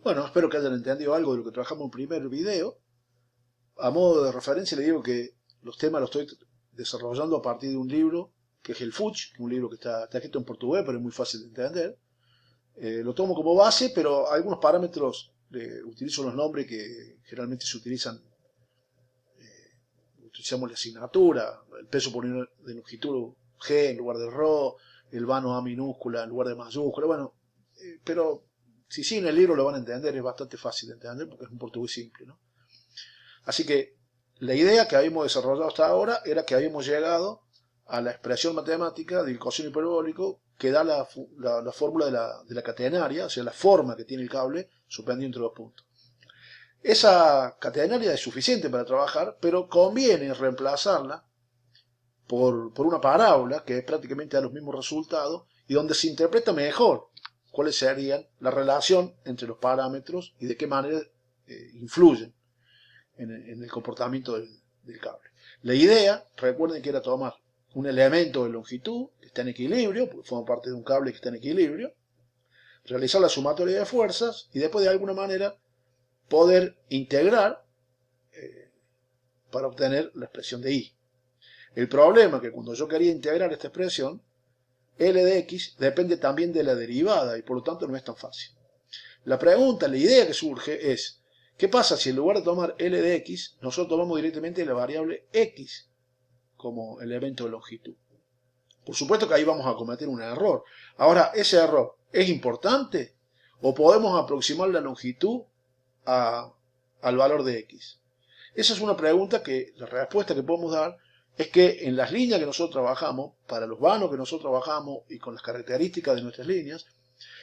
Bueno, espero que hayan entendido algo de lo que trabajamos en el primer video. A modo de referencia le digo que los temas los estoy desarrollando a partir de un libro que es el Fuch, un libro que está escrito en portugués, pero es muy fácil de entender. Lo tomo como base, pero algunos parámetros utilizo los nombres que generalmente se utilizan, utilizamos la asignatura, el peso por unidad de longitud G en lugar de ρ, el vano A minúscula en lugar de mayúscula, bueno, pero si siguen el libro lo van a entender, es bastante fácil de entender porque es un portugués simple, ¿no? Así que la idea que habíamos desarrollado hasta ahora era que habíamos llegado a la expresión matemática del coseno hiperbólico que da la fórmula de la catenaria, o sea, la forma que tiene el cable suspendido entre dos puntos. Esa catenaria es suficiente para trabajar, pero conviene reemplazarla por una parábola que prácticamente da los mismos resultados y donde se interpreta mejor cuáles serían la relación entre los parámetros y de qué manera influyen en el comportamiento del cable. La idea, recuerden que era tomar un elemento de longitud que está en equilibrio, porque forma parte de un cable que está en equilibrio, realizar la sumatoria de fuerzas y después de alguna manera poder integrar para obtener la expresión de I. El problema es que cuando yo quería integrar esta expresión, L de X depende también de la derivada y por lo tanto no es tan fácil. La pregunta, la idea que surge es, ¿qué pasa si en lugar de tomar L de X, nosotros tomamos directamente la variable X como elemento de longitud? Por supuesto que ahí vamos a cometer un error. Ahora, ¿ese error es importante? ¿O podemos aproximar la longitud al valor de X? Esa es una pregunta que la respuesta que podemos dar es que en las líneas que nosotros trabajamos, para los vanos que nosotros trabajamos y con las características de nuestras líneas,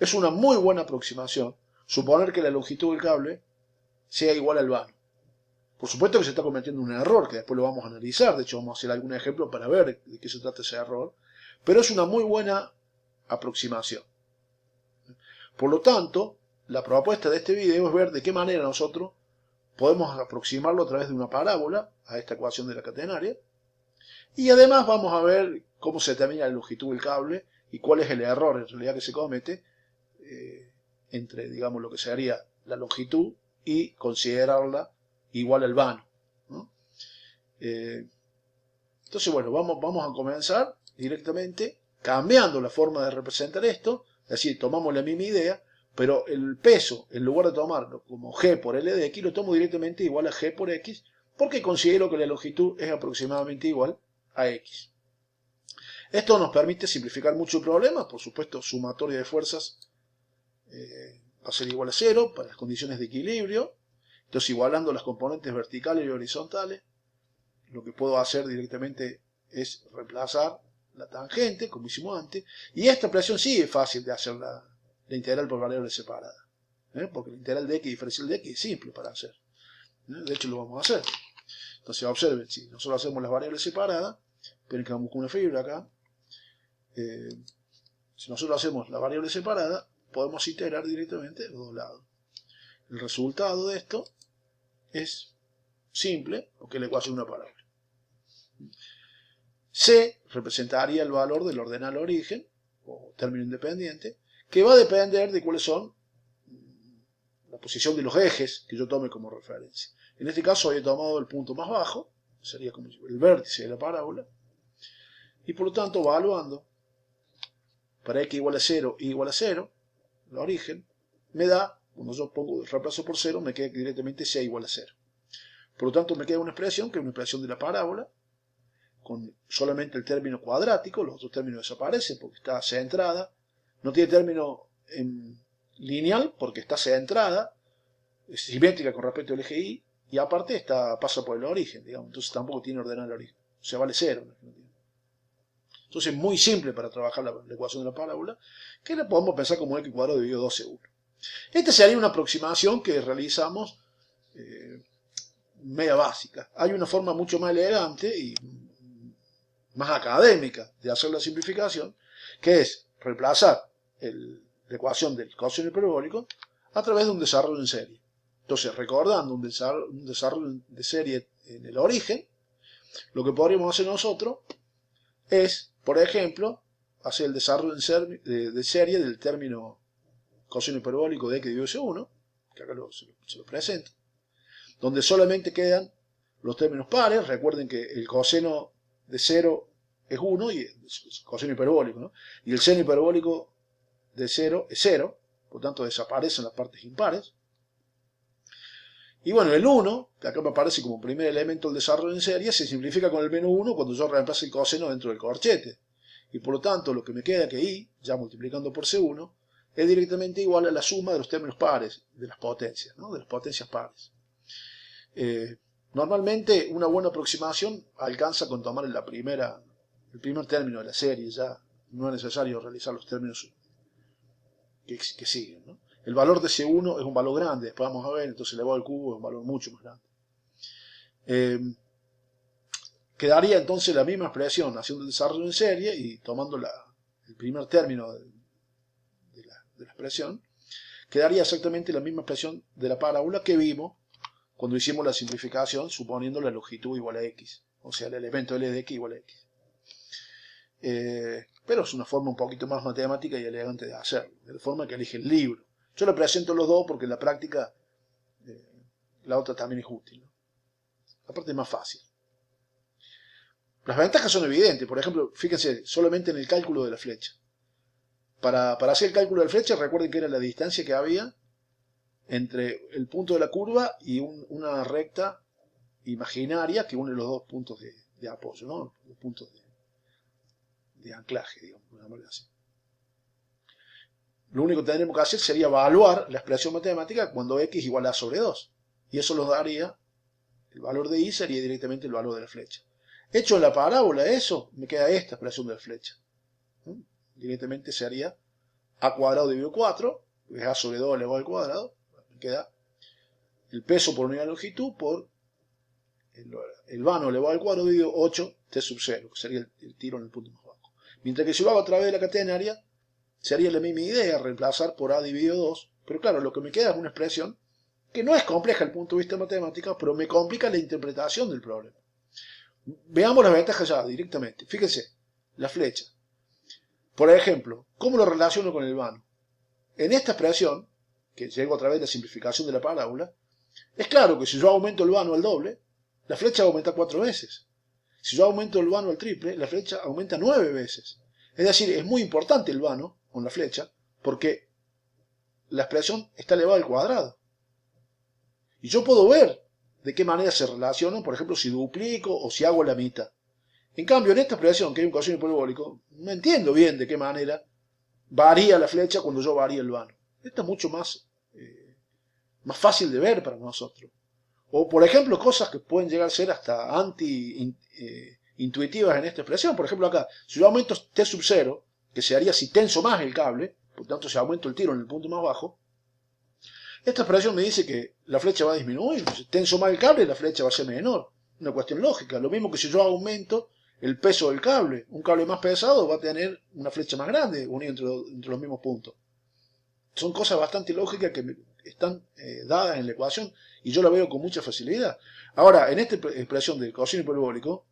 es una muy buena aproximación suponer que la longitud del cable sea igual al vano. Por supuesto que se está cometiendo un error, que después lo vamos a analizar, de hecho vamos a hacer algún ejemplo para ver de qué se trata ese error, pero es una muy buena aproximación. Por lo tanto, la propuesta de este video es ver de qué manera nosotros podemos aproximarlo a través de una parábola a esta ecuación de la catenaria, y además vamos a ver cómo se determina la longitud del cable y cuál es el error en realidad que se comete entre, digamos, lo que sería la longitud y considerarla igual al vano, ¿no? Entonces, bueno, vamos a comenzar directamente cambiando la forma de representar esto, es decir, tomamos la misma idea, pero el peso, en lugar de tomarlo como G por L de X, lo tomo directamente igual a G por X, porque considero que la longitud es aproximadamente igual a X. Esto nos permite simplificar mucho el problema, por supuesto, sumatoria de fuerzas va a ser igual a 0 para las condiciones de equilibrio, entonces igualando las componentes verticales y horizontales, lo que puedo hacer directamente es reemplazar la tangente, como hicimos antes, y esta operación sí es fácil de hacer la integral por variables separadas, porque la integral de x diferencial de x es simple para hacer, de hecho lo vamos a hacer. Entonces observen, si nosotros hacemos las variables separadas, ven que vamos con una fibra acá, si nosotros hacemos la variable separada, podemos integrar directamente los dos lados. El resultado de esto es simple, porque es la ecuación de una parábola. C representaría el valor del ordenal origen, o término independiente, que va a depender de cuáles son la posición de los ejes que yo tome como referencia. En este caso he tomado el punto más bajo, sería como el vértice de la parábola, y por lo tanto evaluando para x igual a 0, y igual a 0, el origen, me da, cuando yo pongo el reemplazo por 0, me queda directamente c igual a 0. Por lo tanto me queda una expresión, que es una expresión de la parábola, con solamente el término cuadrático, los otros términos desaparecen porque está centrada, no tiene término lineal porque está centrada, es simétrica con respecto al eje Y, y aparte pasa por el origen, digamos, entonces tampoco tiene ordenal el origen, o sea, vale 0. Entonces es muy simple para trabajar la ecuación de la parábola, que la podemos pensar como x cuadrado dividido 12,1. Esta sería una aproximación que realizamos media básica. Hay una forma mucho más elegante y más académica de hacer la simplificación, que es reemplazar la ecuación del coseno hiperbólico a través de un desarrollo en serie. Entonces, recordando un desarrollo de serie en el origen, lo que podríamos hacer nosotros es, por ejemplo, hacer el desarrollo de serie del término coseno hiperbólico de x dividido 1, que acá se lo presento, donde solamente quedan los términos pares. Recuerden que el coseno de 0 es 1, y el coseno hiperbólico, ¿no? Y el seno hiperbólico de 0 es 0, por tanto desaparecen las partes impares. Y bueno, el 1, que acá me aparece como primer elemento del desarrollo en serie, se simplifica con el menos 1 cuando yo reemplazo el coseno dentro del corchete. Y por lo tanto, lo que me queda que I, ya multiplicando por C1, es directamente igual a la suma de los términos pares, de las potencias, ¿no? De las potencias pares. Normalmente, una buena aproximación alcanza con tomar el primer término de la serie, ya no es necesario realizar los términos que siguen, ¿no? El valor de C1 es un valor grande, después vamos a ver, entonces elevado al cubo es un valor mucho más grande. Quedaría entonces la misma expresión haciendo el desarrollo en serie y tomando el primer término de la expresión, quedaría exactamente la misma expresión de la parábola que vimos cuando hicimos la simplificación suponiendo la longitud igual a x, o sea, el elemento L de x igual a x. Pero es una forma un poquito más matemática y elegante de hacerlo, de la forma que elige el libro. Yo le presento los dos porque en la práctica la otra también es útil, ¿no? Aparte es más fácil. Las ventajas son evidentes. Por ejemplo, fíjense solamente en el cálculo de la flecha. Para hacer el cálculo de la flecha, recuerden que era la distancia que había entre el punto de la curva y una recta imaginaria que une los dos puntos de apoyo, ¿no? Los puntos de anclaje, digamos, de una manera así. Lo único que tendremos que hacer sería evaluar la expresión matemática cuando x igual a sobre 2. Y eso nos daría, el valor de y sería directamente el valor de la flecha. Hecho en la parábola eso, me queda esta expresión de la flecha. Directamente sería a cuadrado dividido 4, que es a sobre 2 elevado al cuadrado. Me queda el peso por unidad de longitud por el vano elevado al cuadrado dividido 8 t sub 0, que sería el tiro en el punto más bajo. Mientras que si lo hago a través de la catenaria, sería la misma idea, reemplazar por a dividido 2, pero claro, lo que me queda es una expresión que no es compleja desde el punto de vista matemático, pero me complica la interpretación del problema. Veamos las ventajas ya directamente. Fíjense, la flecha. Por ejemplo, ¿cómo lo relaciono con el vano? En esta expresión, que llego a través de la simplificación de la parábola, es claro que si yo aumento el vano al doble, la flecha aumenta 4 veces. Si yo aumento el vano al triple, la flecha aumenta 9 veces. Es decir, es muy importante el vano con la flecha, porque la expresión está elevada al cuadrado. Y yo puedo ver de qué manera se relacionan, por ejemplo, si duplico o si hago la mitad. En cambio, en esta expresión, que hay un coseno hiperbólico, no entiendo bien de qué manera varía la flecha cuando yo varío el vano. Esto es mucho más fácil de ver para nosotros. O, por ejemplo, cosas que pueden llegar a ser hasta anti-intuitivas en esta expresión. Por ejemplo, acá, si yo aumento t sub 0, que se haría si tenso más el cable, por tanto, si aumento el tiro en el punto más bajo, esta expresión me dice que la flecha va a disminuir. Si tenso más el cable, la flecha va a ser menor. Una cuestión lógica. Lo mismo que si yo aumento el peso del cable. Un cable más pesado va a tener una flecha más grande unida entre los mismos puntos. Son cosas bastante lógicas que están dadas en la ecuación y yo la veo con mucha facilidad. Ahora, en esta expresión del coseno hiperbólico,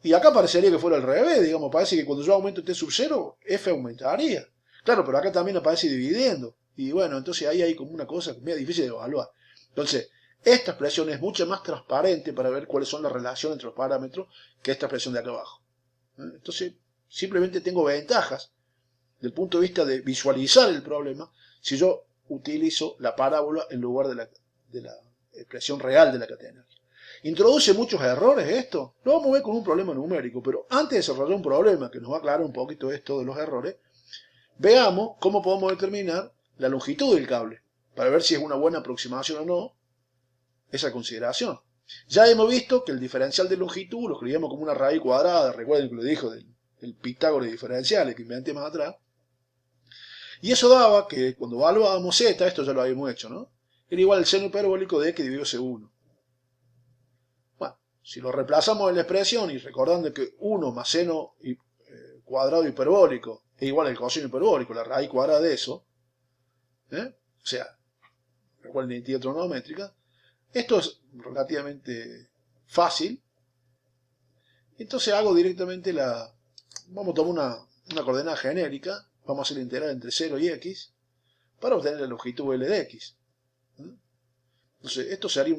y acá parecería que fuera al revés, digamos, parece que cuando yo aumento t sub 0, f aumentaría. Claro, pero acá también aparece dividiendo. Y bueno, entonces ahí hay como una cosa medio difícil de evaluar. Entonces, esta expresión es mucho más transparente para ver cuáles son las relaciones entre los parámetros que esta expresión de acá abajo. Entonces, simplemente tengo ventajas desde el punto de vista de visualizar el problema si yo utilizo la parábola en lugar de la expresión real de la catenaria. ¿Introduce muchos errores esto? Lo vamos a ver con un problema numérico, pero antes de desarrollar un problema que nos va a aclarar un poquito esto de los errores, veamos cómo podemos determinar la longitud del cable, para ver si es una buena aproximación o no esa consideración. Ya hemos visto que el diferencial de longitud lo escribimos como una raíz cuadrada, recuerden que lo dijo del Pitágoras diferenciales que inventé más atrás, y eso daba que cuando evaluábamos z, esto ya lo habíamos hecho, ¿no? Era igual al seno hiperbólico de x dividido c1. Bueno, si lo reemplazamos en la expresión y recordando que 1 más seno cuadrado hiperbólico es igual al coseno hiperbólico, la raíz cuadrada de eso, o sea, recuerden la identidad trigonométrica, esto es relativamente fácil. Entonces hago directamente vamos a tomar una coordenada genérica, vamos a hacer la integral entre 0 y x, para obtener la longitud L de x. Entonces, esto sería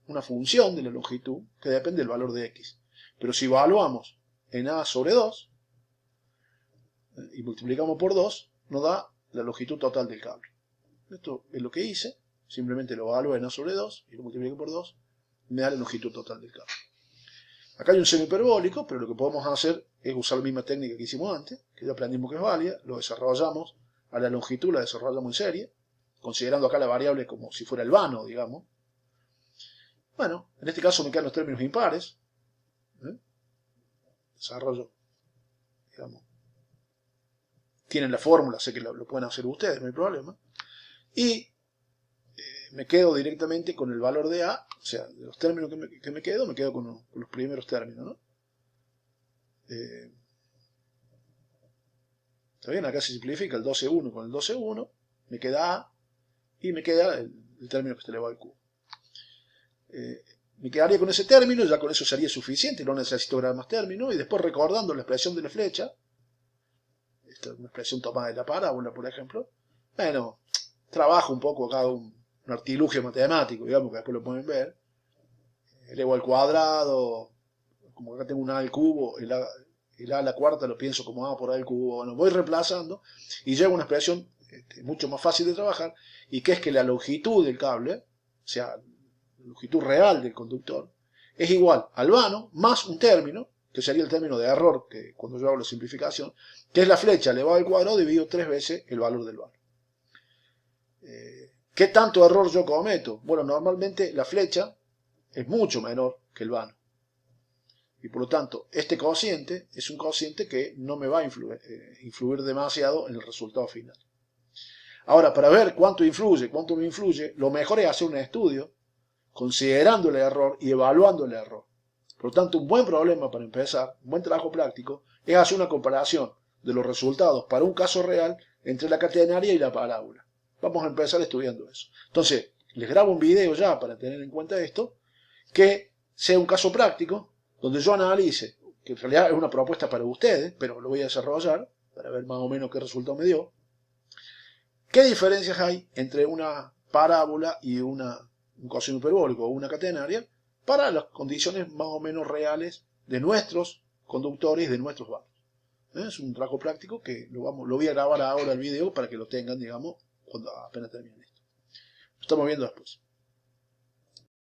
una función de la longitud que depende del valor de x. Pero si evaluamos en a sobre 2 y multiplicamos por 2, nos da la longitud total del cable. Esto es lo que hice. Simplemente lo evalúo en a sobre 2 y lo multiplico por 2. Me da la longitud total del cable. Acá hay un seno hiperbólico, pero lo que podemos hacer es usar la misma técnica que hicimos antes, que ya aprendimos que es válida, lo desarrollamos a la longitud, la desarrollamos en serie, considerando acá la variable como si fuera el vano, digamos. Bueno, en este caso me quedan los términos impares. Desarrollo, digamos. Tienen la fórmula, sé que lo pueden hacer ustedes, no hay problema. Y me quedo directamente con el valor de A, o sea, de los términos que me quedo con los primeros términos, ¿no? ¿Está bien? Acá se simplifica el 12,1 con el 12,1, me queda A y me queda el término que se elevado al cubo. Me quedaría con ese término, ya con eso sería suficiente, no necesito agregar más términos, y después recordando la expresión de la flecha, esta es una expresión tomada de la parábola, por ejemplo, bueno, trabajo un poco acá un artilugio matemático, digamos, que después lo pueden ver, elevo al cuadrado, como acá tengo un a al cubo, el a a la cuarta lo pienso como a por a al cubo, bueno, voy reemplazando y llego a una expresión mucho más fácil de trabajar, y que es que la longitud del cable, o sea, la longitud real del conductor, es igual al vano más un término, que sería el término de error, que cuando yo hago la simplificación, que es la flecha elevado al cuadrado dividido 3 veces el valor del vano. ¿Qué tanto error yo cometo? Bueno, normalmente la flecha es mucho menor que el vano. Y por lo tanto, este cociente es un cociente que no me va a influir demasiado en el resultado final. Ahora, para ver cuánto me influye, lo mejor es hacer un estudio considerando el error y evaluando el error. Por lo tanto, un buen problema para empezar, un buen trabajo práctico, es hacer una comparación de los resultados para un caso real entre la catenaria y la parábola. Vamos a empezar estudiando eso. Entonces, les grabo un video ya para tener en cuenta esto, que sea un caso práctico, donde yo analice, que en realidad es una propuesta para ustedes, pero lo voy a desarrollar para ver más o menos qué resultado me dio. ¿Qué diferencias hay entre una parábola y un coseno hiperbólico o una catenaria para las condiciones más o menos reales de nuestros conductores, de nuestros vanos? Es un trabajo práctico que lo voy a grabar ahora el video para que lo tengan, digamos, cuando apenas termine esto. Lo estamos viendo después.